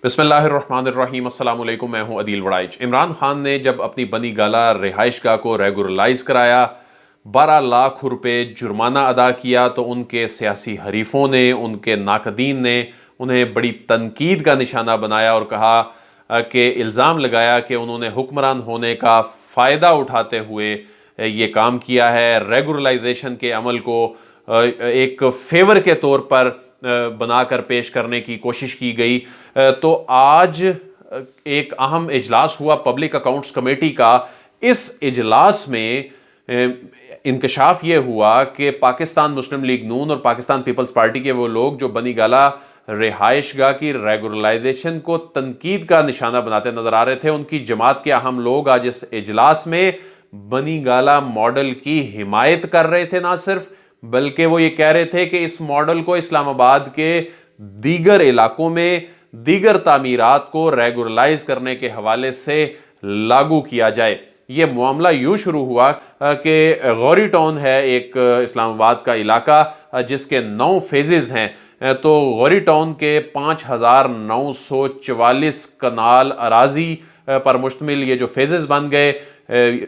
बिस्मिल्लाहिर्रहमानिर्रहीम। अस्सलाम वालेकुम। मैं हूं अदील वड़ाइच। इमरान खान ने जब अपनी बनी गाला रिहाइश गाह को रेगुलराइज कराया, 12 लाख रुपए जुर्माना अदा किया, तो उनके सियासी हरीफों ने, उनके नाकदीन ने उन्हें बड़ी तनकीद का निशाना बनाया और कहा कि इल्ज़ाम लगाया कि उन्होंने हुक्मरान होने का फ़ायदा उठाते हुए ये काम किया है। रेगुलराइजेशन के अमल को एक फेवर के तौर पर बनाकर पेश करने की कोशिश की गई। तो आज एक अहम इजलास हुआ पब्लिक अकाउंट्स कमेटी का। इस इजलास में इंकशाफ ये हुआ कि पाकिस्तान मुस्लिम लीग नून और पाकिस्तान पीपल्स पार्टी के वो लोग जो बनी गाला रिहाइश गाह की रेगुलराइजेशन को तनकीद का निशाना बनाते नजर आ रहे थे, उनकी जमात के अहम लोग आज इस इजलास में बनी गाला मॉडल की हिमायत कर रहे थे। ना सिर्फ बल्कि वो ये कह रहे थे कि इस मॉडल को इस्लामाबाद के दीगर इलाकों में दीगर तामीरात को रेगुलराइज करने के हवाले से लागू किया जाए। ये मामला यूं शुरू हुआ कि गौरी टाउन है एक इस्लामाबाद का इलाका जिसके 9 फेजेस हैं। तो गौरी टाउन के 5,944 कनाल अराजी पर मुश्तमिल ये जो फेजेस बन गए,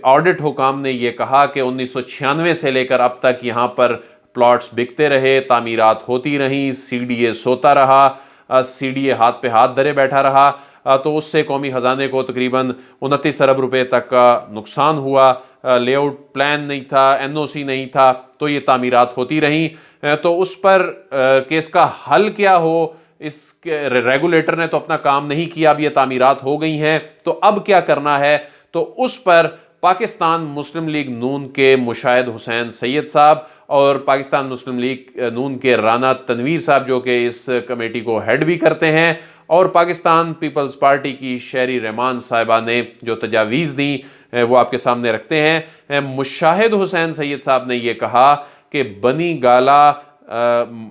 ऑडिट हुकाम ने यह कहा कि 1996 से लेकर अब तक यहाँ पर प्लॉट्स बिकते रहे, तामीरात होती रहीं, सीडीए सोता रहा, सीडीए हाथ पे हाथ धरे बैठा रहा। तो उससे कौमी ख़जाने को तकरीबन 29 अरब रुपए तक का नुकसान हुआ। लेआउट प्लान नहीं था, एनओसी नहीं था, तो ये तामीरात होती रहीं। तो उस पर केस का हल क्या हो, इस रेगुलेटर ने तो अपना काम नहीं किया, अब ये तामीरात हो गई हैं, तो अब क्या करना है। तो उस पर पाकिस्तान मुस्लिम लीग नून के मुशाहिद हुसैन सैयद साहब और पाकिस्तान मुस्लिम लीग नून के राना तनवीर साहब, जो कि इस कमेटी को हेड भी करते हैं, और पाकिस्तान पीपल्स पार्टी की शहरी रहमान साहिबा ने जो तजावीज़ दी वो आपके सामने रखते हैं। मुशाहिद हुसैन सैयद साहब ने यह कहा कि बनी गाला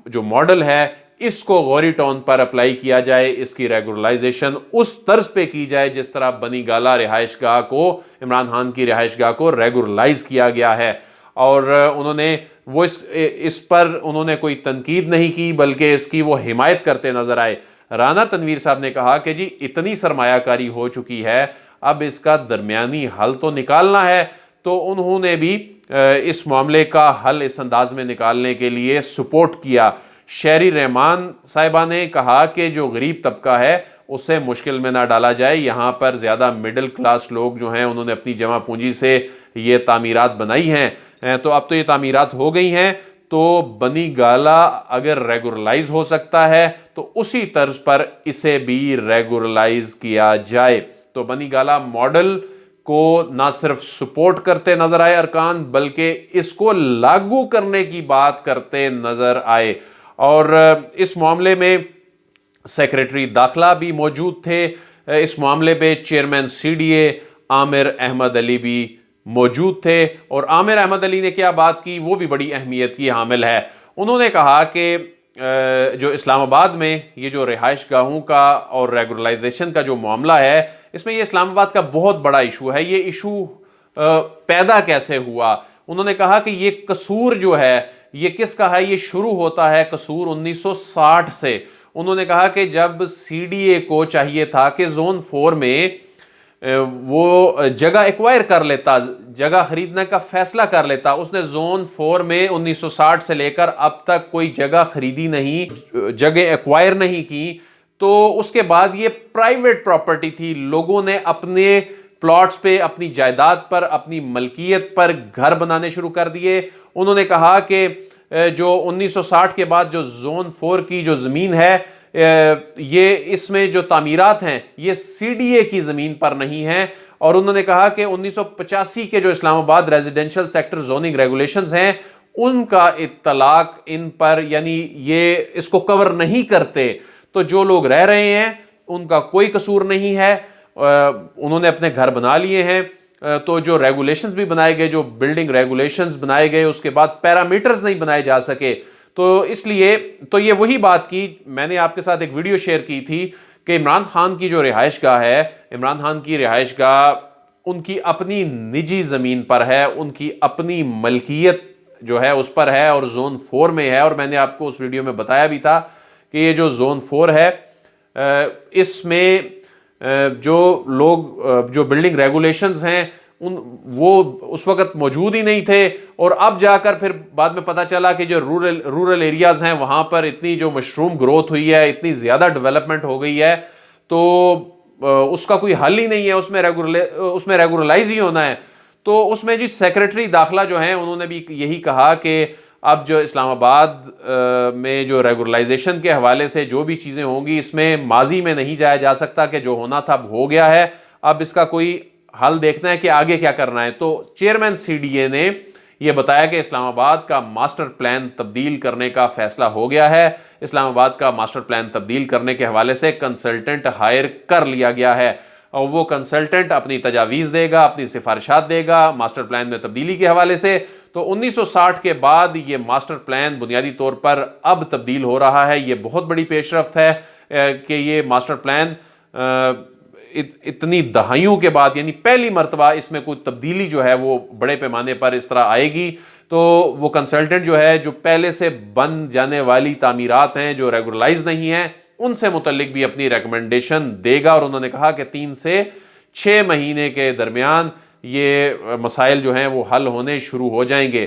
जो मॉडल है इसको गौरी टाउन पर अप्लाई किया जाए, इसकी रेगुलराइजेशन उस तर्ज पे की जाए जिस तरह बनी गाला रिहाइश गाह को, इमरान खान की रिहाइश गाह को रेगुलराइज किया गया है। और उन्होंने वो इस पर उन्होंने कोई तनकीद नहीं की, बल्कि इसकी वो हिमायत करते नजर आए। राना तनवीर साहब ने कहा कि जी इतनी सरमायाकारी हो चुकी है, अब इसका दरमियानी हल तो निकालना है। तो उन्होंने भी इस मामले का हल इस अंदाज में निकालने के लिए सपोर्ट किया। शहरी रहमान साहिबा ने कहा कि जो गरीब तबका है उसे मुश्किल में ना डाला जाए, यहाँ पर ज़्यादा मिडिल क्लास लोग जो हैं उन्होंने अपनी जमा पूंजी से ये तामीरात बनाई हैं, तो अब तो ये तामीरात हो गई हैं, तो बनी गाला अगर रेगुलराइज हो सकता है तो उसी तर्ज पर इसे भी रेगुलराइज किया जाए। तो बनी गाला मॉडल को ना सिर्फ सपोर्ट करते नजर आए अरकान, बल्कि इसको लागू करने की बात करते नजर आए। और इस मामले में सेक्रेटरी दाखिला भी मौजूद थे। इस मामले पे चेयरमैन सीडीए आमिर अहमद अली भी मौजूद थे। और आमिर अहमद अली ने क्या बात की वो भी बड़ी अहमियत की हामिल है। उन्होंने कहा कि जो इस्लामाबाद में ये जो रिहाइश गाहों का और रेगुलराइजेशन का जो मामला है, इसमें ये इस्लामाबाद का बहुत बड़ा इशू है। ये इशू पैदा कैसे हुआ? उन्होंने कहा कि ये कसूर जो है ये किसका है? ये शुरू होता है कसूर 1960 से। उन्होंने कहा कि जब सीडीए को चाहिए था कि जोन 4 में वो जगह एक्वायर कर लेता, जगह खरीदने का फैसला कर लेता, उसने जोन 4 में 1960 से लेकर अब तक कोई जगह खरीदी नहीं, जगह एक्वायर नहीं की। तो उसके बाद ये प्राइवेट प्रॉपर्टी थी, लोगों ने अपने प्लॉट्स पे, अपनी जायदाद पर, अपनी मलकियत पर घर बनाने शुरू कर दिए। उन्होंने कहा कि जो 1960 के बाद जो जोन 4 की जो ज़मीन है, ये इसमें जो तामीरात हैं ये सीडीए की ज़मीन पर नहीं है। और उन्होंने कहा कि 1985 के जो Islamabad residential sector zoning regulations हैं उनका इत्तलाक इन पर, यानी ये इसको कवर नहीं करते। तो जो लोग रह रहे हैं उनका कोई कसूर नहीं है, उन्होंने अपने घर बना लिए हैं। तो जो रेगुलेशंस भी बनाए गए, जो बिल्डिंग रेगुलेशंस बनाए गए, उसके बाद पैरामीटर्स नहीं बनाए जा सके। तो इसलिए तो ये वही बात की, मैंने आपके साथ एक वीडियो शेयर की थी कि इमरान खान की जो रिहाइश गाह है, इमरान खान की रिहाइश गाह उनकी अपनी निजी ज़मीन पर है, उनकी अपनी मलकियत जो है उस पर है और जोन 4 में है। और मैंने आपको उस वीडियो में बताया भी था कि ये जो जोन 4 है اس میں جو لوگ جو بلڈنگ ریگولیشنز ہیں وہ اس وقت موجود ہی نہیں تھے، اور اب جا کر پھر بعد میں پتہ چلا کہ جو رورل ایریاز ہیں وہاں پر اتنی جو مشروم گروتھ ہوئی ہے، اتنی زیادہ ڈیولپمنٹ ہو گئی ہے، تو اس کا کوئی حل ہی نہیں ہے، اس میں ریگولرائز ہی ہونا ہے۔ تو اس میں جی سیکرٹری داخلہ جو ہیں انہوں نے بھی یہی کہا کہ اب جو اسلام آباد میں جو ریگولرائزیشن کے حوالے سے جو بھی چیزیں ہوں گی، اس میں ماضی میں نہیں جایا جا سکتا کہ جو ہونا تھا اب ہو گیا ہے، اب اس کا کوئی حل دیکھنا ہے کہ آگے کیا کرنا ہے۔ تو چیئرمین سی ڈی اے نے یہ بتایا کہ اسلام آباد کا ماسٹر پلان تبدیل کرنے کا فیصلہ ہو گیا ہے، اسلام آباد کا ماسٹر پلان تبدیل کرنے کے حوالے سے کنسلٹنٹ ہائر کر لیا گیا ہے، اور وہ کنسلٹنٹ اپنی تجاویز دے گا، اپنی سفارشات دے گا ماسٹر پلان میں تبدیلی کے حوالے سے۔ تو 1960 کے بعد یہ ماسٹر پلان بنیادی طور پر اب تبدیل ہو رہا ہے۔ یہ بہت بڑی پیش رفت ہے کہ یہ ماسٹر پلان اتنی دہائیوں کے بعد، یعنی پہلی مرتبہ اس میں کوئی تبدیلی جو ہے وہ بڑے پیمانے پر اس طرح آئے گی۔ تو وہ کنسلٹنٹ جو ہے جو پہلے سے بن جانے والی تعمیرات ہیں جو ریگولرائز نہیں ہیں ان سے متعلق بھی اپنی ریکمنڈیشن دے گا، اور انہوں نے کہا کہ 3 سے 6 مہینے کے درمیان یہ مسائل جو ہیں وہ حل ہونے شروع ہو جائیں گے۔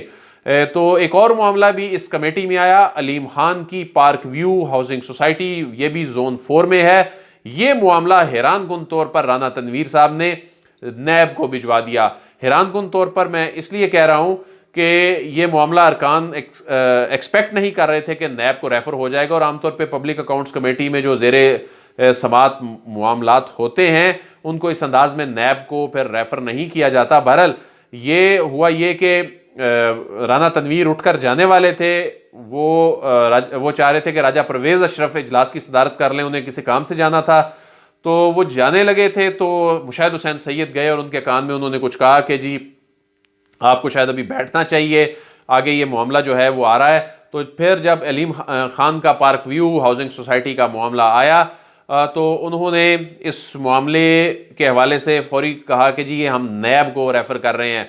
تو ایک اور معاملہ بھی اس کمیٹی میں آیا، علیم خان کی پارک ویو ہاؤسنگ سوسائٹی، یہ بھی زون 4 میں ہے۔ یہ معاملہ حیران کن طور پر رانا تنویر صاحب نے نیب کو بھجوا دیا۔ حیران کن طور پر میں اس لیے کہہ رہا ہوں کہ یہ معاملہ ارکان ایکسپیکٹ نہیں کر رہے تھے کہ نیب کو ریفر ہو جائے گا، اور عام طور پہ پبلک اکاؤنٹس کمیٹی میں جو زیر سماعت معاملات ہوتے ہیں ان کو اس انداز میں نیب کو پھر ریفر نہیں کیا جاتا۔ بہرحال یہ ہوا یہ کہ رانا تنویر اٹھ کر جانے والے تھے، وہ چاہ رہے تھے کہ راجہ پرویز اشرف اجلاس کی صدارت کر لیں، انہیں کسی کام سے جانا تھا، تو وہ جانے لگے تھے۔ تو مشاہد حسین سید گئے اور ان کے کان میں انہوں نے کچھ کہا کہ جی آپ کو شاید ابھی بیٹھنا چاہیے، آگے یہ معاملہ جو ہے وہ آ رہا ہے۔ تو پھر جب علیم خان کا پارک ویو ہاؤسنگ سوسائٹی کا معاملہ آیا تو انہوں نے اس معاملے کے حوالے سے فوری کہا کہ جی یہ ہم نیب کو ریفر کر رہے ہیں۔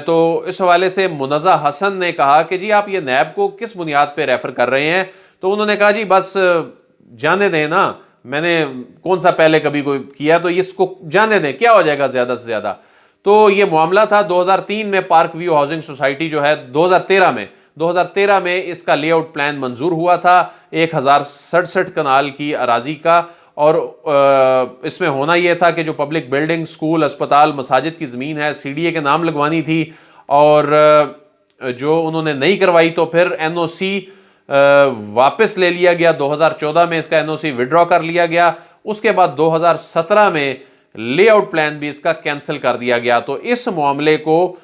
تو اس حوالے سے منزہ حسن نے کہا کہ جی آپ یہ نیب کو کس بنیاد پہ ریفر کر رہے ہیں؟ تو انہوں نے کہا جی بس جانے دیں نا، میں نے کون سا پہلے کبھی کوئی کیا، تو اس کو جانے دیں، کیا ہو جائے گا زیادہ سے زیادہ۔ تو یہ معاملہ تھا 2003 میں پارک ویو ہاؤسنگ سوسائٹی جو ہے 2013 میں اس کا لے آؤٹ پلان منظور ہوا تھا 1067 کنال کی اراضی کا، اور اس میں ہونا یہ تھا کہ جو پبلک بلڈنگ، سکول، اسپتال، مساجد کی زمین ہے سی ڈی اے کے نام لگوانی تھی، اور جو انہوں نے نہیں کروائی تو پھر این او سی واپس لے لیا گیا۔ 2014 میں اس کا این او سی وڈرا کر لیا گیا، اس کے بعد 2017 میں لے آؤٹ پلان بھی اس کا کینسل کر دیا گیا۔ تو اس معاملے کو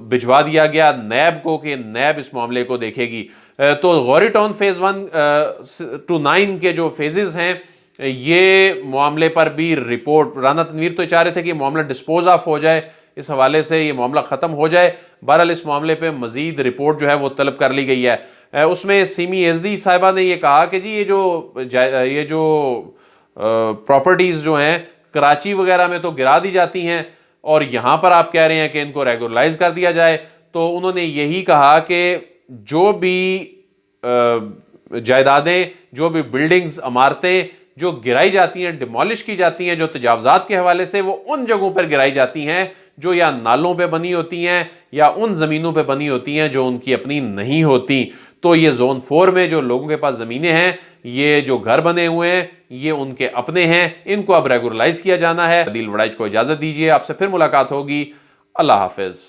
بھجوا دیا گیا نیب کو کہ نیب اس معاملے کو دیکھے گی۔ تو غوری ٹاؤن فیز 1 to 9 کے جو فیزز ہیں یہ معاملے پر بھی رپورٹ، رانا تنویر تو چاہ رہے تھے کہ یہ معاملہ ڈسپوز آف ہو جائے، اس حوالے سے یہ معاملہ ختم ہو جائے۔ بہرحال اس معاملے پہ مزید رپورٹ جو ہے وہ طلب کر لی گئی ہے۔ اس میں سیمی ایزدی صاحبہ نے یہ کہا کہ جی یہ جو پراپرٹیز جو ہیں کراچی وغیرہ میں تو گرا دی جاتی ہیں، اور یہاں پر آپ کہہ رہے ہیں کہ ان کو ریگولرائز کر دیا جائے۔ تو انہوں نے یہی کہا کہ جو بھی جائیدادیں، جو بھی بلڈنگز، عمارتیں جو گرائی جاتی ہیں، ڈیمولش کی جاتی ہیں، جو تجاوزات کے حوالے سے، وہ ان جگہوں پر گرائی جاتی ہیں جو یا نالوں پہ بنی ہوتی ہیں یا ان زمینوں پہ بنی ہوتی ہیں جو ان کی اپنی نہیں ہوتی۔ تو یہ زون 4 میں جو لوگوں کے پاس زمینیں ہیں، یہ جو گھر بنے ہوئے ہیں، یہ ان کے اپنے ہیں، ان کو اب ریگولرائز کیا جانا ہے۔ عدیل وڑائچ کو اجازت دیجیے، آپ سے پھر ملاقات ہوگی۔ اللہ حافظ۔